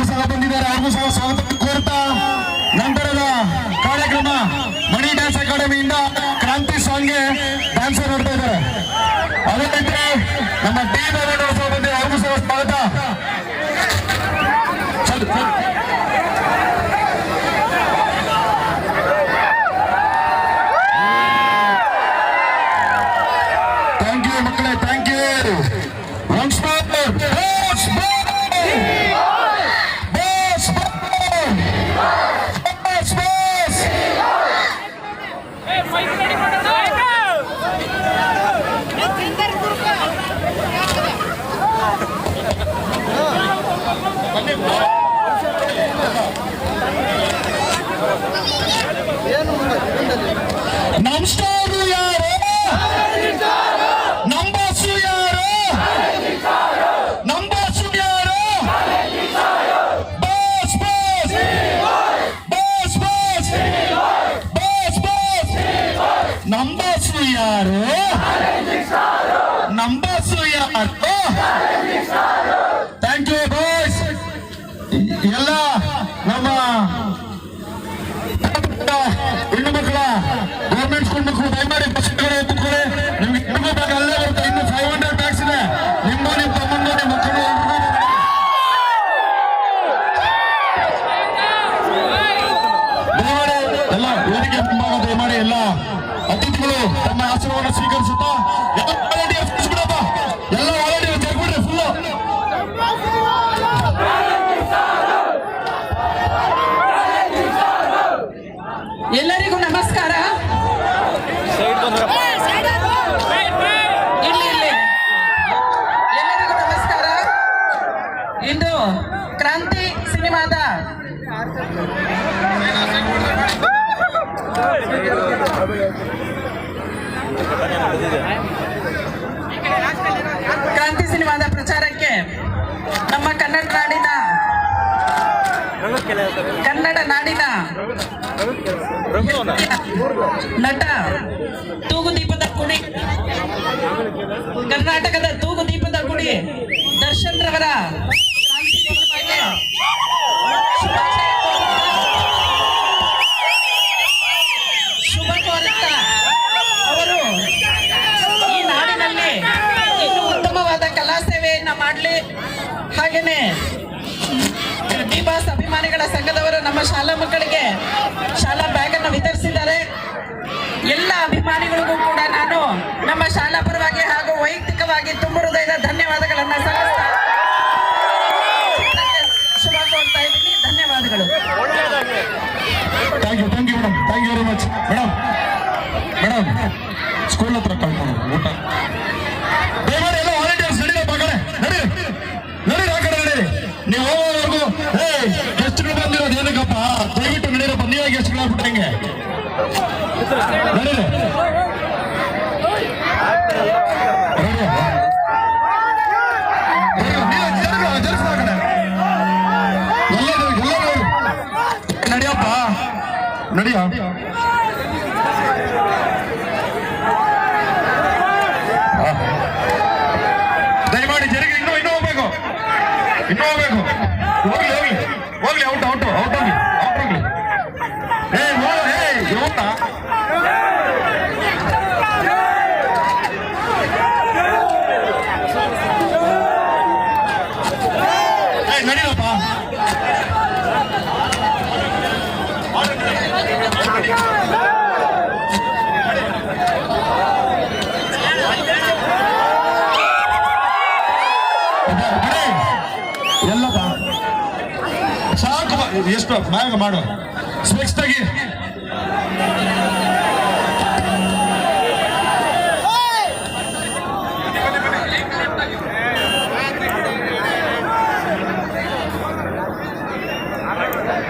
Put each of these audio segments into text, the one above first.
ಅವರು ಸಹ ಬಂದಿದ್ದಾರೆ, ಅವ್ರಿಗೂ ಸಹ ಸ್ವಾಗತ ಕೋರ್ತಾ ನಂತರದ ಕಾರ್ಯಕ್ರಮ ಮಣಿ ಡ್ಯಾನ್ಸ್ ಅಕಾಡೆಮಿಯಿಂದ ಕ್ರಾಂತಿ ಸಾಂಗ್ಗೆ ಡ್ಯಾನ್ಸ್ ನೋಡ್ತಾ ಇದ್ದಾರೆ. ಅದೇ ರೀತಿ ನಮ್ಮ ಟಿ ಅವರು ಸಹ ಬಂದಿದ್ದಾರೆ, ಅವ್ರಿಗೂ ಸಹ ಸ್ವಾಗತ. ಥ್ಯಾಂಕ್ ಯು ಮಕ್ಕಳೇ, ಥ್ಯಾಂಕ್ ಯು. ಒನ್ಸ್ ಮೋರ್ ನಮಸ್ಕಾರ. ಯಾರು ನಂಬಾಸು? ಯಾರು ನಂಬಾಸು? ಯಾರು boss boss boss boss boss boss ನಂಬಾಸು? ಯಾರು ನಂಬಾಸು? ಯಾರು? Thank you boys. ಎಲ್ಲ ನಮ್ಮ ಹೆಣ್ಣು ಮಕ್ಕಳ ಗೌರ್ಮೆಂಟ್ ಸ್ಕೂಲ್ ಮಕ್ಕಳು ದಯಮಾಡಿ ಬಸ್ ಕುತ್ಕೊಳ್ಳಿ. ನಿಮ್ಗೆ ಹೆಣ್ಮಕ್ಳು ಬ್ಯಾಗ್ ಅಲ್ಲೇ ಬರುತ್ತೆ, ಇನ್ನು 500 ಬ್ಯಾಗ್ಸ್ ಇದೆ. ನಿಮ್ಮ ತಮ್ಮಂದು ನಿಮ್ಮ ಮಕ್ಕಳು ದಯಮಾಡಿ ಎಲ್ಲ ವೇದಿಕೆ ಮುಂಭಾಗ ದಯಮಾಡಿ ಎಲ್ಲ ಅತಿಥಿಗಳು ತಮ್ಮ ಆಶೀರ್ವಾದ ಸ್ವೀಕರಿಸುತ್ತಾ ಎಲ್ಲ ವಾಲಂಟಿಯರ್ಸ್ ಬಿಡಪ್ಪ, ಎಲ್ಲ ವಾಲಂಟಿಯರ್ಸ್ ತೆಗ್ಬಿಡ್ರಿ ಫುಲ್ಲು. ಎಲ್ಲರಿಗೂ ನಮಸ್ಕಾರ. ಎಲ್ಲರಿಗೂ ನಮಸ್ಕಾರ. ಇಂದು ಕ್ರಾಂತಿ ಸಿನಿಮಾದ ಪ್ರಚಾರಕ್ಕೆ ನಮ್ಮ ಕನ್ನಡ ನಾಡಿನ ನಟ ತೂಗುದೀಪದ ಕುಡಿ, ಕರ್ನಾಟಕದ ತೂಗುದೀಪದ ಕುಡಿ ದರ್ಶನ್ ರವರ ಕ್ರಾಂತಿ ಸಿನಿಮಾಗೆ ಶುಭ ಕೋರುತ್ತಾ ಅವರು ಈ ನಾಡಿನಲ್ಲಿ ಇನ್ನೂ ಉತ್ತಮವಾದ ಕಲಾ ಸೇವೆಯನ್ನ ಮಾಡಲಿ. ಹಾಗೇನೆ ಡಿ ಬಾಸ್ ಅಭಿಮಾನಿಗಳ ಸಂಘದವರು ನಮ್ಮ ಶಾಲಾ ಮಕ್ಕಳಿಗೆ ಶಾಲಾ ಬ್ಯಾಗ್ ಅನ್ನು ವಿತರಿಸಿದ್ದಾರೆ. ಎಲ್ಲ ಅಭಿಮಾನಿಗಳಿಗೂ ಕೂಡ ನಾನು ನಮ್ಮ ಶಾಲಾ ಪರವಾಗಿ ಹಾಗೂ ವೈಯಕ್ತಿಕವಾಗಿ ತುಂಬ ಹೃದಯದ ಧನ್ಯವಾದಗಳನ್ನು ಸಲ್ಲಿಸ್ತಾ ಶುಭ ಕೋರ್ತಾ ಇದ್ದೀನಿ. ಧನ್ಯವಾದಗಳು. Thank you madam, thank you very much madam. School ಹತ್ರ ಕಳ್ಕೊಂಡು ಊಟ ದಯಮಾಡಿ ಎಲ್ಲ ವಾಲಂಟಿಯರ್ಸ್ ನಡೀರಪ್ಪ, ಕಡೆ ನಡೀರಿ ಆ ಕಡೆ ನಡೀರಿ. ನೀವು ಹೋಗೋವರೆಗೂ ಗೆಸ್ಟ್ಗಳು ಬಂದಿರೋದು ಏನಕ್ಕಪ್ಪ, ದಯವಿಟ್ಟು ನಡೀರಪ್ಪ. ನೀವೇ ಗೆಸ್ಟ್ಗಳಾಗ್ಬಿಟ್ಟು ಹೆಂಗೆ ನಡೀರಿ. ನಡಿಯಪ್ಪ ನಡಿಯ. ದಯಮಾಡಿ ಜರಿಗೆ ಇನ್ನೂ ಹೋಗ್ಬೇಕು, ಹೋಗ್ಲಿ ಔಟ್ ಹೋಗ್ಲಿ. ಯೋಟ ನಡೀರಪ್ಪ. ಎಲ್ಲಪ್ಪ ಸಾಕು, ಎಷ್ಟು ಬ್ಯಾಗ್ ಮಾಡು, ಸ್ಪೆಕ್ಸ್ ತೆಗಿ.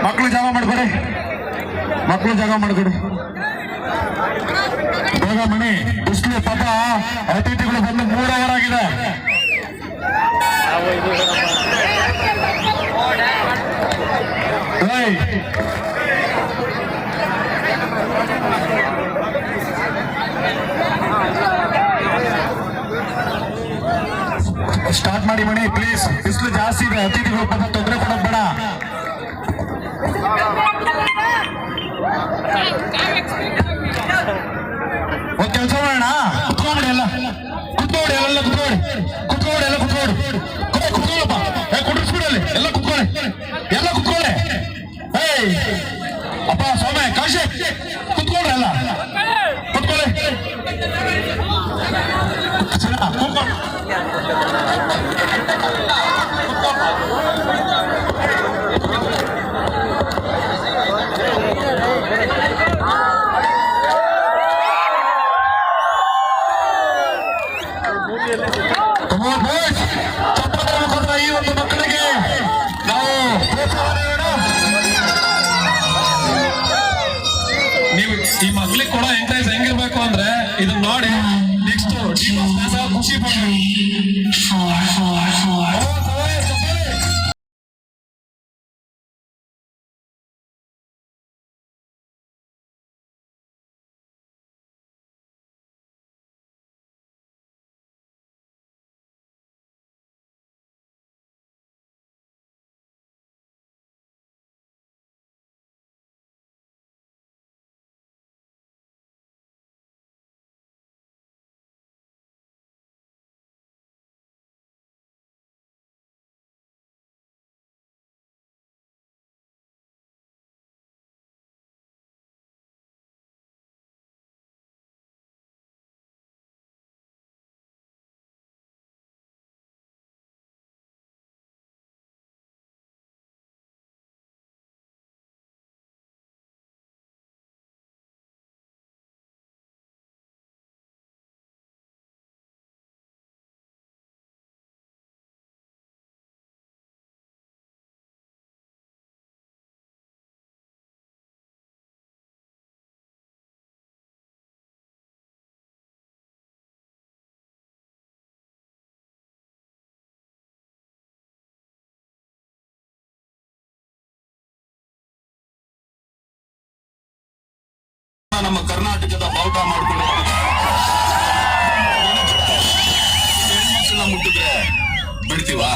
ಮಕ್ಕಳು ಜಾಗ ಮಾಡ್ಕೊಡಿ ಬೇಗ ಮಣಿ. ಬಿಸಿಲು ಪಾಪ, ಅತಿಥಿಗಳು ಬಂದು 3 ಅವರ್ ಆಗಿದೆ. ಸ್ಟಾರ್ಟ್ ಮಾಡಿ ಮಣಿ ಪ್ಲೀಸ್, ಬಿಸಿಲು ಜಾಸ್ತಿ. ಜಾಸ್ತಿ ಇದೆ, ಅತಿಥಿಗಳು ಬಂದು ತೊಂದರೆ ಕೊಡೋದು ಬೇಡ. ಒಂದ್ ಕೆಲಸ ಮಾಡೋಣ, ಕುತ್ಕೊಂಡ್ಬಿಡಿ ಎಲ್ಲ, ಕುತ್ಕೊಂಡ್ಬಿಡಿ ಎಲ್ಲ, ಕುತ್ಕೊಳ್ಳಿ, ಕುತ್ಕೊಂಡ್ಬಿಡಿ ಎಲ್ಲ, ಕುತ್ಕೊಳ್ಳಿ, ಕುತ್ಕೊಳ್ಳಪ್ಪ, ಕುಡಿಸ್ಬಿಡಲ್ಲಿ ಎಲ್ಲ, ಕುತ್ಕೊಳ್ಳಿ, ಎಲ್ಲ ಕುತ್ಕೊಳ್ಳಿ. ಏಯ್ ಅಪ್ಪ ಸೌಮ್ಯ ಕಾಶಿ ಕುತ್ಕೊಳ್ರಿ ಎಲ್ಲ, ಕುತ್ಕೊಳ್ಳಿ, ಕುತ್ಕೊಳ್ಳಿ. ಈ ಒಂದು ಮಕ್ಕಳಿಗೆ ನಾವು ನೀವು ಈ ಮಕ್ಳಿಗೆ ಕೂಡ ಎಂಕರೇಜ್ ಹೆಂಗಿರ್ಬೇಕು ಅಂದ್ರೆ ಇದನ್ನ ನೋಡಿ ನೆಕ್ಸ್ಟ್ ಖುಷಿ ಪಡ್ರಿ. ನಮ್ಮ ಕರ್ನಾಟಕದ ಬಾವುಟ ಮಾಡ್ಕೊಂಡು ಹೆಣ್ಮಕ್ಳನ್ನ ಮುಟ್ಟಿದ್ರೆ ಬಿಡ್ತೀವಾ?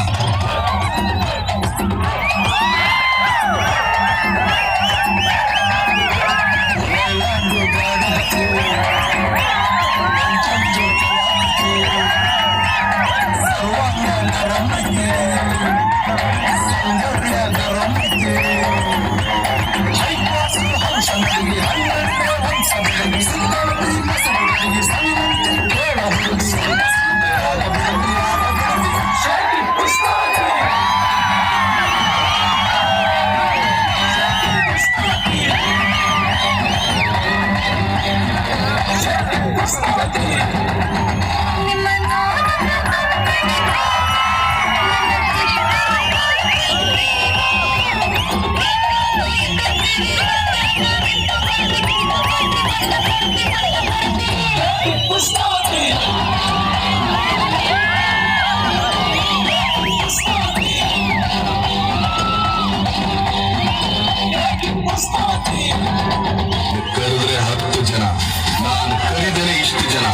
ಕರೆದ್ರೆ 10 ಜನ, ನಾನು ಕರೆದರೆ ಇಷ್ಟು ಜನ.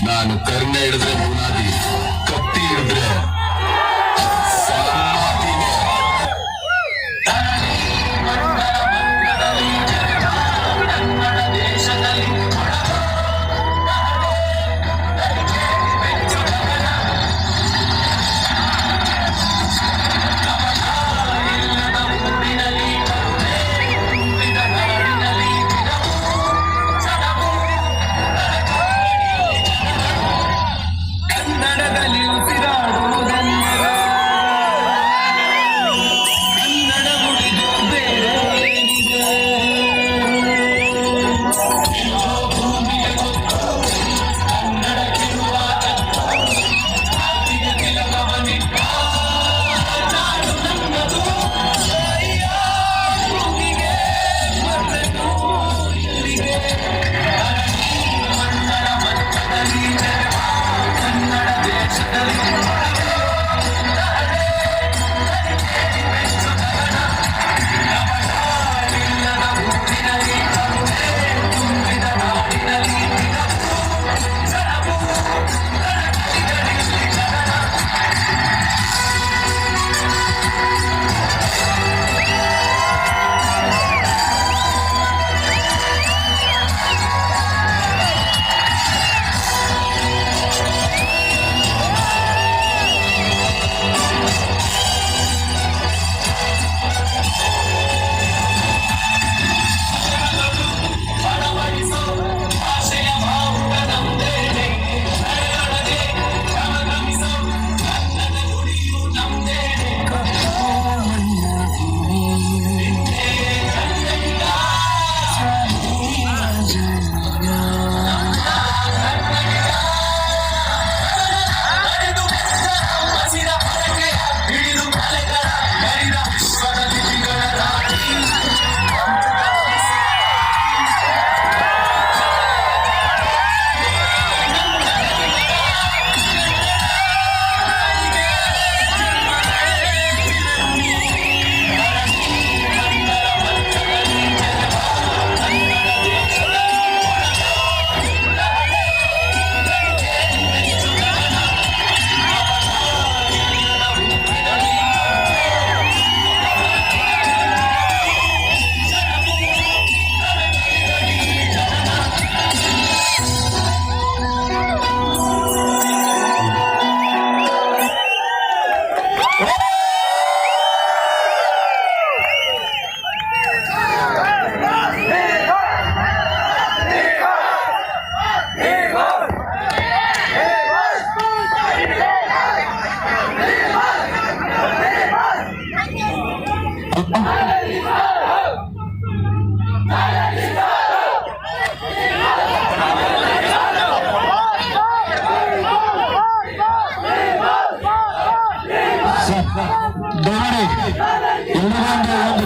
ನಾನು ಕರ್ಣ ಹಿಡಿದ್ರೆ ಬುನಾದಿ, ಕತ್ತಿ ಹಿಡಿದ್ರೆ ಕನ್ನಡದಲ್ಲಿ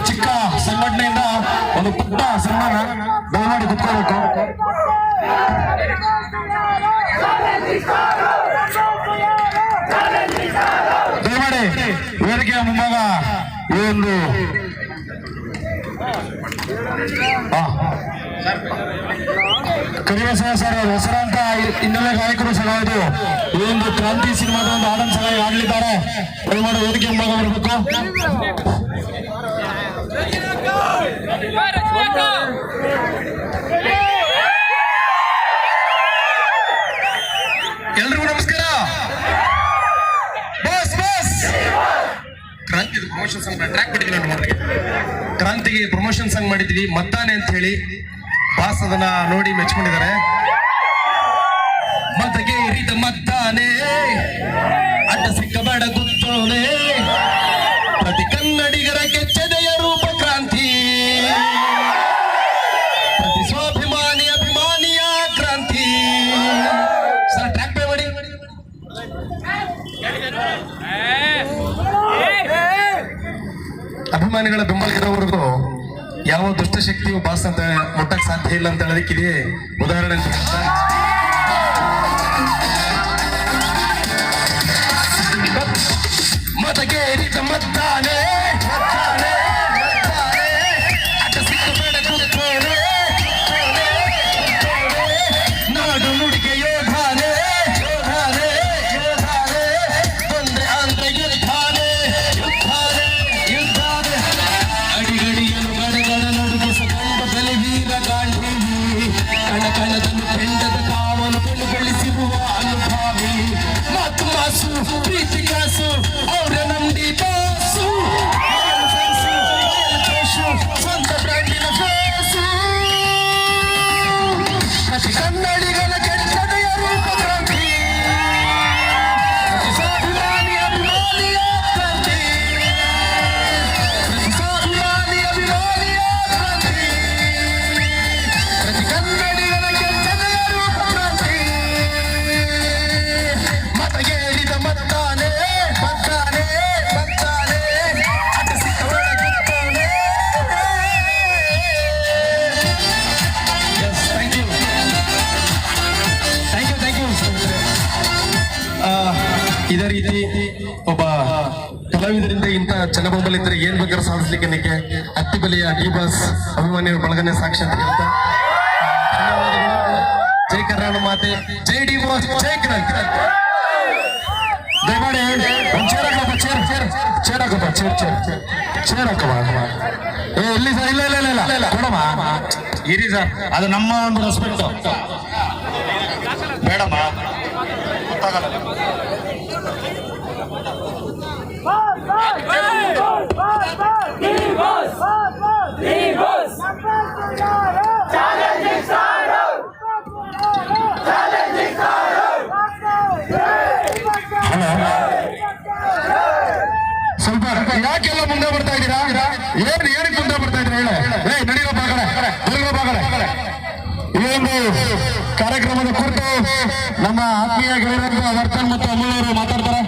ಚಿಕ್ಕ ಸಂಘಟನೆಯಿಂದ ಒಂದು ಪುಟ್ಟ ಸನ್ಮಾನ ದಯಮಾಡಿ ಕುತ್ಕೋಬೇಕು. ದಯಮಾಡಿ ವೇದಿಕೆಯ ಮುಂಭಾಗ ಈ ಒಂದು ಕರಿಬಸವ ಸರ್ ಹೆಸರಾಂತ ಹಿನ್ನೆಲೆ ಗಾಯಕರು ಸಹ ಹೌದು. ಈ ಒಂದು ಕ್ರಾಂತಿ ಸಿನಿಮಾದ ಒಂದು ಹಾಡನ್ನು ಸಹ ಆಡಲಿದ್ದಾರೆ. ದಯಮಾಡಿ ವೇದಿಕೆ ಮುಂಭಾಗ ಬರಬೇಕು. ಎಲ್ರಿಗೂ ನಮಸ್ಕಾರ. ಕ್ರಾಂತಿ ಪ್ರಮೋಷನ್ ಸಾಂಗ್ ಟ್ರ್ಯಾಕ್ ಮಾಡಿದ್ವಿ ನೋಡಿ. ಕ್ರಾಂತಿಗೆ ಪ್ರಮೋಷನ್ ಸಾಂಗ್ ಮಾಡಿದ್ವಿ ಮತ್ತಾನೆ ಅಂತ ಹೇಳಿ. ಬಾಸ್ ಅದನ್ನ ನೋಡಿ ಮೆಚ್ಕೊಂಡಿದ್ದಾರೆ. ಮತಗೆ ಏರಿದ ಮತ್ತಾನೆ ಅಡ್ಡ ಸಿಕ್ಕಬೇಡ ಗುತ್ತೋನೆ, ಪ್ರತಿ ಕನ್ನಡಿಗರ ಕೆಚ್ಚದೆಯ ರೂಪ ಕ್ರಾಂತಿ, ಪ್ರತಿ ಸ್ವಾಭಿಮಾನಿ ಅಭಿಮಾನಿಯ ಕ್ರಾಂತಿ. ಸರ್ ಟ್ರ್ಯಾಕ್ ಪೇ ಮಾಡಿ. ಅಭಿಮಾನಿಗಳ ಬೆಂಬಲಿಗರವರೆಗೂ ಯಾವ ದುಷ್ಟಶಕ್ತಿಯು ಬಾಸ್ ಅಂತ ಮುಟ್ಟಕ್ ಸಾಧ್ಯ ಇಲ್ಲ ಅಂತ ಹೇಳೋದಕ್ಕಿದೆ ಉದಾಹರಣೆ ಅಂತ. ಮತಗೆ ಏರಿದ ಮತ್ತಾನೆ ನಾಡು ನುಡಿಗೆ ಯೋಧಾನೆ ಯೋಧಾನೆ ಯೋಧಾನೆ ಬಂದ್ರೆ ಆಂಧ್ರ ಯುದ್ಧಾನೆ ಯುದ್ಧಾನೆ ಯುದ್ಧಾನೆ ಅಡಿಗಡಿಯಲು ಗಡಗಡ ನಡುಗಿಸ ಕಂಡ ಬಲವೀರ ಗಾಂಧೀಜಿ ಕಣಕಣದನ್ನು ಕೆಂಡದ ಕಾವಲು ಬೆಳುಗೊಳಿಸಿರುವ ಅನುಭಾವಿ ಮಾತು ಮಾಸು ಪ್ರೀತಿ ಕಾಸು ಅವರ ನಂಬಿ ಬಾಸು ಸ್ವಂತ ಬ್ರ್ಯಾಂಡಿನ ಫೇಸು ಪ್ರತಿ ಕನ್ನಡಿಗನ ಕೆಟ್ಟದೆಯ ರೂಪ ಕ್ರಾಂತಿ, ಪ್ರತಿ ಸ್ವಾಭಿಮಾನಿ ಅಭಿಮಾನಿಯ ಕ್ರಾಂತಿ, ಪ್ರತಿ ಸ್ವಾಭಿಮಾನಿ ಅಭಿಮಾನಿಯ ಕ್ರಾಂತಿ, ಪ್ರತಿ ಕನ್ನಡಿಗನ ಕೆಟ್ಟದೆಯ ರೂಪ ಕ್ರಾಂತಿ. ಮತಗೆ ಏರಿದ ಮತ್ತಾನೆ ಮತ್ತಾನೆ ಮತ್ತಾನೆ ಅಡ್ಡ ಸಿಕ್ಕಬೇಡ ಗುತ್ತೋನೆ. Yes, thank you. Thank you. ಇದೇ ರೀತಿ ಒಬ್ಬ ಕಲಾವಿದರಿಂದ ಇಂಥ ಜನಬೆಂಬಲಿದ್ರೆ ಏನ್ ಬೇಕಾದ್ರೂ ಸಾಧಿಸ್ಲಿಕ್ಕೆ ನಿಕ್ಕೆ ಅತ್ತಿ ಬಲಿಯ ಡಿ ಬಾಸ್ ಅಭಿಮಾನಿಯರ ಬಳಗನೆ ಸಾಕ್ಷಿ ಅಂತ ಹೇಳ್ತಾ ಜೈ ಕರ್ನಾಟಕ ಮಾತೆ, ಜೈ ಡಿ ಬಾಸ್, ಜೈ ಕ್ರಾಂತಿ. ದಯಮಾಡಿ ಒಂದು ಚೇರ್ ಹಾಕಪ್ಪ, ಚೇರ್ ಹಾಕಪ್ಪ, ಚೇರ್ ಹಾಕಪ್ಪ. ಏ ಇಲ್ಲಿ ಸರ್, ಇಲ್ಲ ಇಲ್ಲ ಇಲ್ಲ ಇಲ್ಲ ಕೊಡಮ್ಮ, ಇರಿ ಸರ್, ಅದು ನಮ್ಮ ಒಂದು ರೆಸ್ಪೆಕ್ಟ್. ಬೇಡಮ್ಮ, ಗೊತ್ತಾಗಲ್ಲ. ಸ್ವಲ್ಪ ಯಾಕೆಲ್ಲ ಮುಂದೆ ಬರ್ತಾ ಇದ್ದೀರಾ? ಏನಕ್ಕೆ ಮುಂದೆ ಬರ್ತಾ ಇದ್ದೀರಾ ಹೇಳಿ? ನಡೀರಪ್ಪ ಆ ಕಡೆ. ಈ ಒಂದು ಕಾರ್ಯಕ್ರಮದ ಕುರಿತು ನಮ್ಮ ಆತ್ಮೀಯ ಗೆಳೆಯರು ವರ್ತನ್ ಮತ್ತು ಅಮೂಲ್ ಅವರು ಮಾತಾಡ್ತಾರೆ.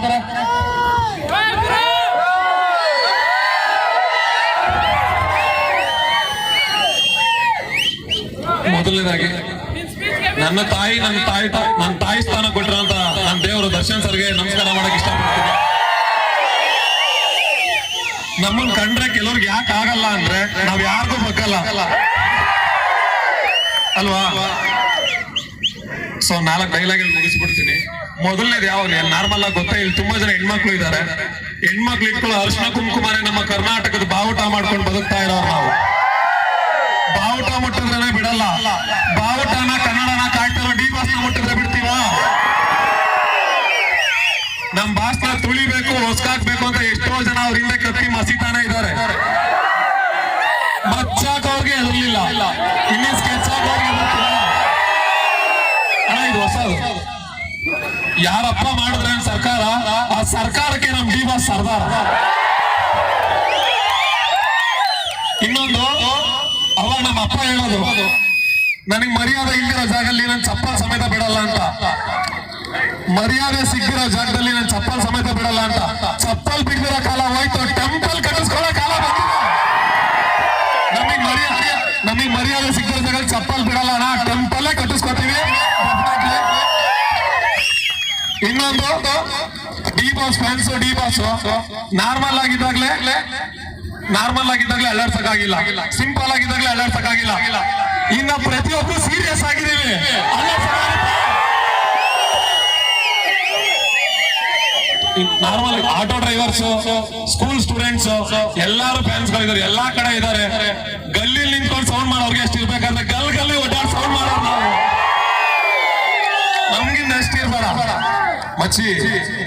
ಮೊದಲನೇದಾಗಿ ನನ್ನ ತಾಯಿ ಸ್ಥಾನ ಕೊಟ್ಟಿರೋಂತ ನನ್ನ ದೇವರು ದರ್ಶನ್ ಸರ್ಗೆ ನಮಸ್ಕಾರ ಮಾಡಕ್ ಇಷ್ಟಪಡ್ತೀನಿ. ನಮ್ಮನ್ ಕಂಡ್ರೆ ಕೆಲವ್ರಿಗೆ ಯಾಕೆ ಆಗಲ್ಲ ಅಂದ್ರೆ ನಾವ್ ಯಾರಿಗೂ ಬಗ್ಗಲ್ಲ ಅಲ್ವಾ? ಸೊ 4 ಡೈಲಾಗ್ ಮುಗಿಸ್ಬಿಡ್ತೀನಿ. ಮೊದಲನೇದು ಯಾವ ನಾರ್ಮಲ್ ಆಗಿ ಗೊತ್ತಾ, ಇಲ್ಲಿ ತುಂಬಾ ಜನ ಹೆಣ್ಮಕ್ಳು ಇದ್ದಾರೆ. ಹೆಣ್ಮಕ್ಳು ಇಟ್ಕೊಳ್ಳೋ ಅರ್ಶಿನ ಕುಂಕುಮನೆ ನಮ್ಮ ಕರ್ನಾಟಕದ ಬಾವುಟ ಮಾಡ್ಕೊಂಡು ಬದುಕ್ತಾ ಇರೋರು ನಾವು. ಬಾವುಟ ಮುಟ್ಟಿದ್ರೆ ಬಿಡಲ್ಲ, ಬಾವುಟನ ಕನ್ನಡನ ಕಾಯ್ತಿರೋ ಡಿ ಬಾಸ್ನ ಮುಟ್ಟಿದ್ರೆ ಬಿಡ್ತೀವ? ನಮ್ ಭಾಷಣ ತುಳಿಬೇಕು, ಹೊಸ್ಕಾಕ್ಬೇಕು ಅಂತ ಎಷ್ಟೋ ಜನ ಅವ್ರ ಹಿಂದೆ ಕತ್ತಿ ಮಸೀತಾನೆ ಇದ್ದಾರೆ. ಮಚ್ಚಾಕೋರ್ಗೆ ಎದುರ್ಲಿಲ್ಲ, ಇನ್ನೇ ಸ್ಕೆಚ್ ಆಗೋರ್ಗೆ ಅಣ್ಣ ಇದು ಹೊಸದು. ಯಾರಪ್ಪ ಮಾಡಿದ್ರೆ ಸರ್ಕಾರ, ಆ ಸರ್ಕಾರಕ್ಕೆ ನಮ್ ಡಿ ಬಾಸ್ ಸರ್ದಾರ. ಇನ್ನೊಂದು ಅವಾಗ ನಮ್ಮ ಅಪ್ಪ ಹೇಳೋದು, ನನಗೆ ಮರ್ಯಾದೆ ಇಲ್ಲಿರೋ ಜಾಗದಲ್ಲಿ ನಾನು ಚಪ್ಪಲ್ ಸಮೇತ ಬಿಡಲ್ಲ ಅಂತ. ಮರ್ಯಾದೆ ಸಿಕ್ಕಿರೋ ಜಾಗದಲ್ಲಿ ನಾನು ಚಪ್ಪಲ್ ಸಮೇತ ಬಿಡಲ್ಲ ಅಂತ. ಚಪ್ಪಲ್ ಬಿಡ್ದಿರೋ ಕಾಲ ಹೋಯ್ತು, ಟೆಂಪಲ್ ಕಟ್ಟಿಸ್ಕೊಳ್ಳೋ ಕಾಲ ಬಂದಿದೆ. ಇನ್ನೊಂದು D boss fans D boss normal ಆಗಿದ್ದಾಗ್ಲೇ ಅಲ್ಲಾಡ್ಸಕ್ಕಾಗಿಲ್ಲ, ಸಿಂಪಲ್ ಆಗಿದ್ದಾಗ್ಲೇ ಅಲ್ಲಾಡ್ಸಕ್ಕಾಗಿಲ್ಲ. ಇನ್ನ ಪ್ರತಿಯೊಬ್ರು ಸೀರಿಯಸ್ ಆಗಿದ್ದೀವಿ. Normal auto drivers, school students ಎಲ್ಲಾರು ಫ್ಯಾನ್ಸ್ ಗಳಿದ್ದಾರೆ, ಎಲ್ಲಾ ಕಡೆ ಇದ್ದಾರೆ. ಗಲ್ಲಿ ನಿಂತ್ಕೊಂಡು ಸೌಂಡ್ ಮಾಡೋರ್ಗೆ ಎಷ್ಟು ಇರ್ಬೇಕಂದ್ರೆ ಗಲ್ಲಿ ಒಡ್ಡಾಡ್ ಸೌಂಡ್ ಮಾಡೋರು ನಾವು. ನಮ್ಗಿಂದ ಎಷ್ಟು ಇರ್ಬೇಡ ಮಚ್ಚಿ.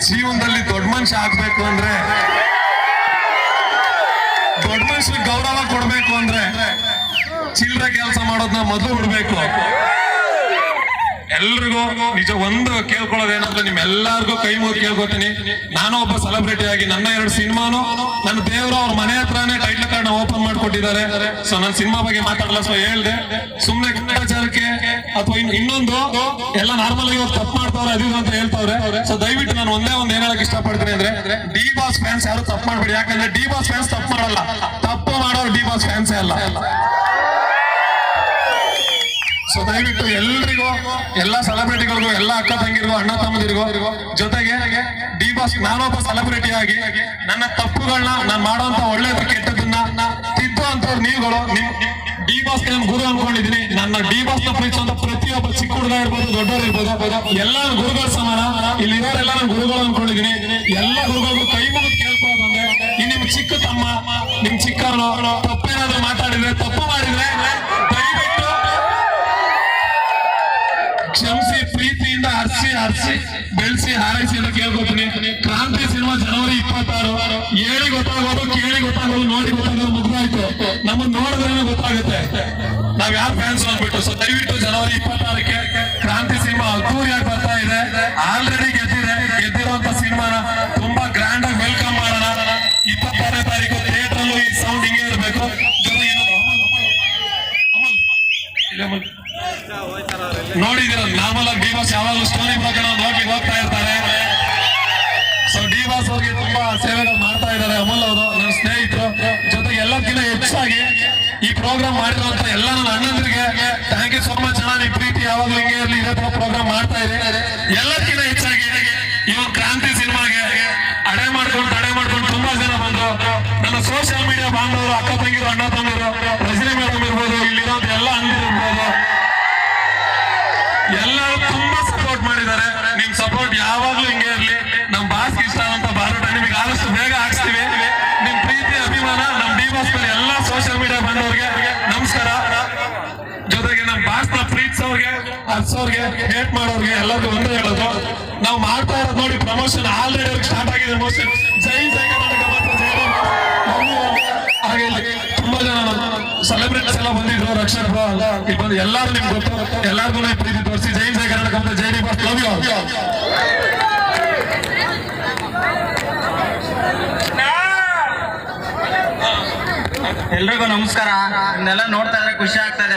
ಜೀವನದಲ್ಲಿ ದೊಡ್ಡ ಮನುಷ್ಯ ಆಗ್ಬೇಕು ಅಂದ್ರೆ, ದೊಡ್ಡ ಮನುಷ್ಯರಿಗೆ ಗೌರವ ಕೊಡ್ಬೇಕು ಅಂದ್ರೆ ಚಿಲ್ಲರೆ ಕೆಲಸ ಮಾಡೋದನ್ನ ಮೊದಲು ಬಿಡ್ಬೇಕು. ಎಲ್ರಿಗೂ ನಿಜ ಒಂದು ಕೇಳ್ಕೊಳ್ಳೋದೇನಂದ್ರೆ ನಿಮ್ಮೆಲ್ಲರಿಗೂ ಕೈ ಮುಗಿ ಕೇಳ್ಕೊತೀನಿ. ನಾನು ಒಬ್ಬ ಸೆಲೆಬ್ರಿಟಿ ಆಗಿ ನನ್ನ 2 ಸಿನಿಮಾನು ನನ್ನ ದೇವರು ಅವ್ರ ಮನೆ ಹತ್ರನೇ ಟೈಟ್ಲ್ ಕಾರ್ಡ್ ಓಪನ್ ಮಾಡ್ಕೊಟ್ಟಿದ್ದಾರೆ. ಸೊ ನನ್ನ ಸಿನಿಮಾ ಬಗ್ಗೆ ಮಾತಾಡಲ್ಲ, ಸೊ ಹೇಳ್ದೆ ಸುಮ್ನೆ ವಿಚಾರಕ್ಕೆ ಅಥವಾ ಇನ್ನೊಂದು ಎಲ್ಲ ನಾರ್ಮಲ್ ಆಗಿ ತಪ್ಪು ಮಾಡ್ತಾವ್ರೆ ಅದು ಅಂತ ಹೇಳ್ತಾವ್ರೆ. ಸೊ ದಯವಿಟ್ಟು ನಾನು ಒಂದೇ ಒಂದು ಏನ್ ಹೇಳಕ್ ಇಷ್ಟಪಡ್ತೀನಿ ಅಂದ್ರೆ, ಡಿ ಬಾಸ್ ಫ್ಯಾನ್ಸ್ ಯಾರು ತಪ್ಪು ಮಾಡ್ಬೇಡಿ. ಯಾಕಂದ್ರೆ ಡಿ ಬಾಸ್ ಫ್ಯಾನ್ಸ್ ತಪ್ಪು ಮಾಡಲ್ಲ, ತಪ್ಪು ಮಾಡೋರು ಡಿ ಬಾಸ್ ಫ್ಯಾನ್ಸೇ ಅಲ್ಲ. ಸೊ ದಯವಿಟ್ಟು ಎಲ್ರಿಗೂ, ಎಲ್ಲ ಸೆಲೆಬ್ರಿಟಿಗಳಿಗೂ, ಎಲ್ಲ ಅಕ್ಕ ತಂಗಿರಿಗೂ, ಅಣ್ಣ ತಮ್ಮದಿರಿಗೂ, ಜೊತೆಗೆ ಡಿ ಬಾಸ್ ನಾನೊಬ್ಬ ಸೆಲೆಬ್ರಿಟಿ ಆಗಿ ನನ್ನ ತಪ್ಪುಗಳನ್ನ ನಾನು ಮಾಡುವಂತ ಒಳ್ಳೇದು ಕೆಟ್ಟದನ್ನ ತಿದ್ದುವಂತವ್ರು ನೀವುಗಳು. ಡಿ ಬಾಸ್ ನಾನು ಗುರು ಅನ್ಕೊಂಡಿದೀನಿ. ನನ್ನ ಡಿ ಬಾಸ್ ನ ಪ್ರೀತಿಸುವಂತ ಪ್ರತಿಯೊಬ್ಬ ಚಿಕ್ಕ ಹುಡುಗ ಇರ್ಬೋದು, ದೊಡ್ಡವರು ಇರ್ಬೋದು, ಎಲ್ಲ ಗುರುಗಳ ಸಮಾನ. ಇಲ್ಲಿರೋರೆಲ್ಲ ನಾನು ಗುರುಗಳು ಅನ್ಕೊಂಡಿದೀನಿ. ಎಲ್ಲ ಗುರುಗಳಿಗೂ ಕೈ ಮುಗಿದು ಕೇಳ್ಕೊಳ್ಳೋದಂದ್ರೆ, ಈ ನಿಮ್ ಚಿಕ್ಕ ತಮ್ಮ, ನಿಮ್ ಚಿಕ್ಕವನು ತಪ್ಪೇನಾದ್ರೂ ಮಾತಾಡಿದ್ರೆ, ತಪ್ಪು ಮಾಡಿದ್ರೆ ದಯವಿಟ್ಟು ಕ್ಷಮಿಸಿ, ಪ್ರೀತಿಯಿಂದ ಹರಿಸಿ ಬೆಳೆಸಿ ಹಾರೈಸಿ ಅಂತ ಕೇಳ್ಕೊತೀನಿ. ಕ್ರಾಂತಿ ಸಿನಿಮಾ ಜನವರಿ 26. ಹೇಳಿ ಗೊತ್ತಾಗೋದು, ಕೇಳಿ ಗೊತ್ತಾಗೋದು, ನೋಡಿ ಗೊತ್ತಾಗೋದು ಮುಗ್ದಾಯ್ತು. ನಮ್ಮನ್ನ ನೋಡಿದ್ರೆ ಗೊತ್ತಾಗುತ್ತೆ ನಾವ್ ಯಾರು ಫ್ಯಾನ್ಸ್ ಅಂದ್ಬಿಟ್ಟು. ಸೊ ದಯವಿಟ್ಟು ಜನವರಿ 26ಕ್ಕೆ ಕ್ರಾಂತಿ ಸಿನಿಮಾ ಅದ್ದೂರಿಯಾಗಿ ಬರ್ತಾ ಇದೆ. ಆಲ್ರೆಡಿ ಗೆದ್ದಿರುವಂತ ಸಿನಿಮಾನ ತುಂಬಾ ಗ್ರ್ಯಾಂಡ್ ಆಗಿ ವೆಲ್ಕಮ್ ಮಾಡೋಣ. 26ನೇ ತಾರೀಕು ಥಿಯೇಟರ್ ಅಲ್ಲೂ ಈ ಸೌಂಡ್ ಹಿಂಗೆ ಇರಬೇಕು. ನೋಡಿದಿರ ನಾರ್ಮಲ್ ಆಗಿ ಡಿ ಬಾಸ್ ಯಾವಾಗಲೂ ಸ್ಟೋರಿ ಪ್ರಕಾರ ಹೋಗ್ತಾ ಇರ್ತಾರೆ. ಸೊ ಡಿ ಬಾಸ್ ಅವ್ರಿಗೆ ತುಂಬಾ ಸೇವೆಗಳು ಮಾಡ್ತಾ ಇದ್ದಾರೆ. ಅಮೂಲ್ ಅವರು ನನ್ನ ಸ್ನೇಹಿತರು. ಜೊತೆಗೆ ಎಲ್ಲಕ್ಕಿಂತ ಹೆಚ್ಚಾಗಿ ಈ ಪ್ರೋಗ್ರಾಮ್ ಮಾಡಿರುವಂತ ಎಲ್ಲ ನನ್ನ ಅಣ್ಣಂದ್ರಿಗೆ ಥ್ಯಾಂಕ್ ಯು ಸೋ ಮಚ್. ನಿಮ್ ಪ್ರೀತಿ ಯಾವಾಗಲೂ ಹಿಂಗೆ ಇರಲಿ, ಇದೇ ತರ ಪ್ರೋಗ್ರಾಮ್ ಮಾಡ್ತಾ ಇದೆ. ಎಲ್ಲಕ್ಕಿಂತ ಹೆಚ್ಚಾಗಿ ಇವಾಗ ಕ್ರಾಂತಿ ಸಿನಿಮಾಗೆ ತಡೆ ಮಾಡ್ಕೊಂಡು ತುಂಬಾ ಜನ ಬಂದ್ರು. ನನ್ನ ಸೋಷಿಯಲ್ ಮೀಡಿಯಾ ಬಾಂಧವರು, ಅಕ್ಕ ತಂಗಿರು, ಅಣ್ಣ ತಮ್ಮಿರು, ರಜನಿ ಮೇಡಮ್ ಇರ್ಬೋದು, ಇಲ್ಲಿರೋದು ಎಲ್ಲ ಅಂಗಡಿ ಇರ್ಬೋದು, ಎಲ್ಲರೂ ತುಂಬಾ ಸಪೋರ್ಟ್ ಮಾಡಿದ್ದಾರೆ. ನಿಮ್ ಸಪೋರ್ಟ್ ಯಾವಾಗ್ಲೂ ಹಿಂಗೆ ಇರ್ಲಿ. ನಮ್ ಬಾಸ್ ಇಷ್ಟ ಅಂತ ಬಾರೋಟ ನಿಮಗೆ ಆದಷ್ಟು ಬೇಗ ಹಾಕ್ಸ್ತೀವಿ. ನಿಮ್ ಪ್ರೀತಿ ಅಭಿಮಾನ ನಮ್ ಡಿ ಬಾಸ್ ಮೇಲೆ ಎಲ್ಲ ಸೋಷಿಯಲ್ ಮೀಡಿಯಾ ಬಂದವ್ರಿಗೆ ನಮಸ್ಕಾರ. ಜೊತೆಗೆ ನಮ್ ಬಾಸ್ ನ ಪ್ರೀತಿಸೋರ್ಗೆ, ಹರ್ಸೋರ್ಗೆ, ಹೇಟ್ ಮಾಡೋರ್ಗೆ ಎಲ್ಲರಿಗೂ ಒಂದೇ ಹೇಳೋದು, ನಾವು ಮಾಡ್ತಾ ಇರೋದು ನೋಡಿ ಪ್ರಮೋಷನ್ ಆಲ್ರೆಡಿ ಅವ್ರಿಗೆ ಸ್ಟಾರ್ಟ್ ಆಗಿದೆ. ಪ್ರಮೋಷನ್ ಜೈ ಕರ್ನಾಟಕ ಮಾತ್ರ ಹಾಗೆ ತುಂಬಾ ಜನ ಸೆಲೆಬ್ರಿಟೀಸ್ ಎಲ್ಲ ಬಂದಿದ್ರು. ರಕ್ಷಕರು ಇಲ್ಲಿ ಬಂದು ಎಲ್ಲಾರು ನಿಮ್ಗೆ ಗೊತ್ತು, ಎಲ್ಲಾರ್ಗು ಪ್ರೀತಿ ತೋರಿಸಿ ಜೈ ಕರ್ನಾಟಕ ಅಂತ ಜೈ D boss. Love you all. ಎಲ್ರಿಗೂ ನಮಸ್ಕಾರ. ಇದನ್ನೆಲ್ಲ ನೋಡ್ತಾ ಇದ್ರೆ ಖುಷಿ ಆಗ್ತಾ ಇದೆ.